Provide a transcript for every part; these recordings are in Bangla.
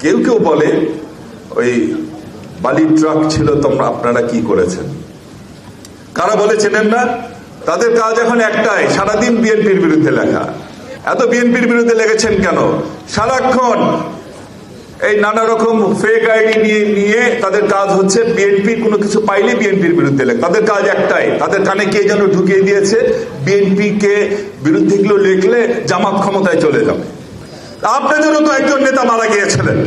কেউ কেউ বলে ওই বালির ট্রাক ছিল, তোমরা আপনারা কি করেছেন? কারা বলে চেনেন না? তাদের কাজ এখন একটাই, সারাদিন বিএনপির বিরুদ্ধে লেখা। এত বিএনপির বিরুদ্ধে লেগেছেন কেন? সারাক্ষণ এই নানা রকম ফেক আইডি নিয়ে তাদের কাজ হচ্ছে বিএনপির কোনো কিছু পাইলে বিএনপির বিরুদ্ধে লেখা। তাদের কাজ একটাই, তাদের কানে কে যেন ঢুকিয়ে দিয়েছে বিএনপি কে বিরুদ্ধে গুলো লিখলে জামাত ক্ষমতায় চলে যাবে। আপনাদেরও তো একজন নেতা মারা গিয়েছিলেন,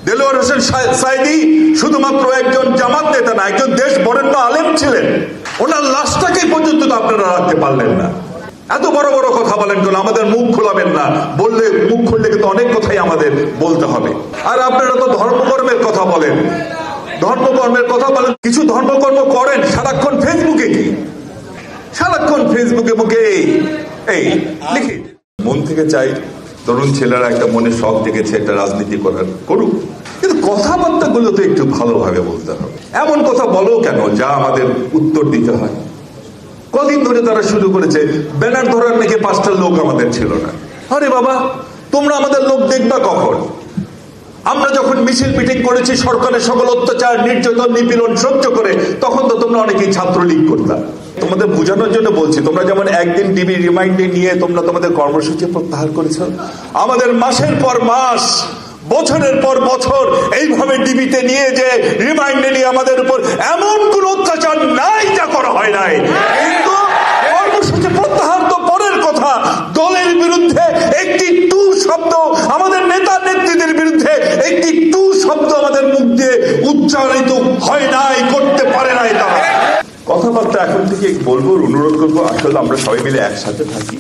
দেলোয়ার হোসেন সাইদি শুধুমাত্র একজন জামাত নেতা না, একজন দেশ বরেণ্য আলেম ছিলেন। ওনার লাশটাকে পর্যন্ত তো আপনারা রাখতে পারলেন না। এত বড় বড় কথা বলেন কেন? আমাদের মুখ খোলাবেন না, বললে মুখ খুললে কিন্তু অনেক কথাই আমাদের বলতে হবে। আর আপনারা তো ধর্মকর্মের কথা বলেন, ধর্মকর্মের কথা বলেন, কিছু ধর্মকর্ম করেন, সারাক্ষণ ফেসবুকে কি, সারাক্ষণ ফেসবুকে মুখে এই লিখি। মন থেকে চাই তরুণ ছেলেরা একটা মনে শখ জেগেছে একটা রাজনীতি করার, করুক, কিন্তু কথাবার্তা গুলো তো একটু ভালোভাবে বলতে হবে। এমন কথা বলো কেন যা আমাদের উত্তর দিতে হয়? কদিন ধরে তারা শুরু করেছে ব্যানার ধরার নাকি 5টা লোক আমাদের ছিল না। আরে বাবা, তোমরা আমাদের লোক দেখবা কখন? আমরা যখন মিছিল মিটিং করেছি সরকারের সকল অত্যাচার নির্যাতন নিপীড়ন সহ্য করে, তখন তো তোমরা অনেকেই ছাত্রলীগ করতাম। তোমাদের বোঝানোর জন্য বলছি, তোমরা যেমন একদিন ডিবি রিমাইন্ডে নিয়ে তোমরা তোমাদের কর্মসূচি প্রত্যাহার করেছ, আমাদের মাসের পর মাস বছরের পর বছর এইভাবে ডিবিতে নিয়ে যে রিমাইন্ডে নিয়ে আমাদের উপর এমন কোন অত্যাচার নাই যা করা হয় নাই। কিন্তু কর্মসূচি প্রত্যাহার তো পরের কথা, দলের বিরুদ্ধে একটি টু শব্দ, আমাদের নেতা নেত্রীদের বিরুদ্ধে একটি টু শব্দ আমাদের মুখ দিয়ে উচ্চারিত হয় নাই, করতে পারে নাই তারা। কথাবার্তা এখন থেকে বলবো, অনুরোধ করবো, আসলে আমরা সবাই মিলে একসাথে থাকি।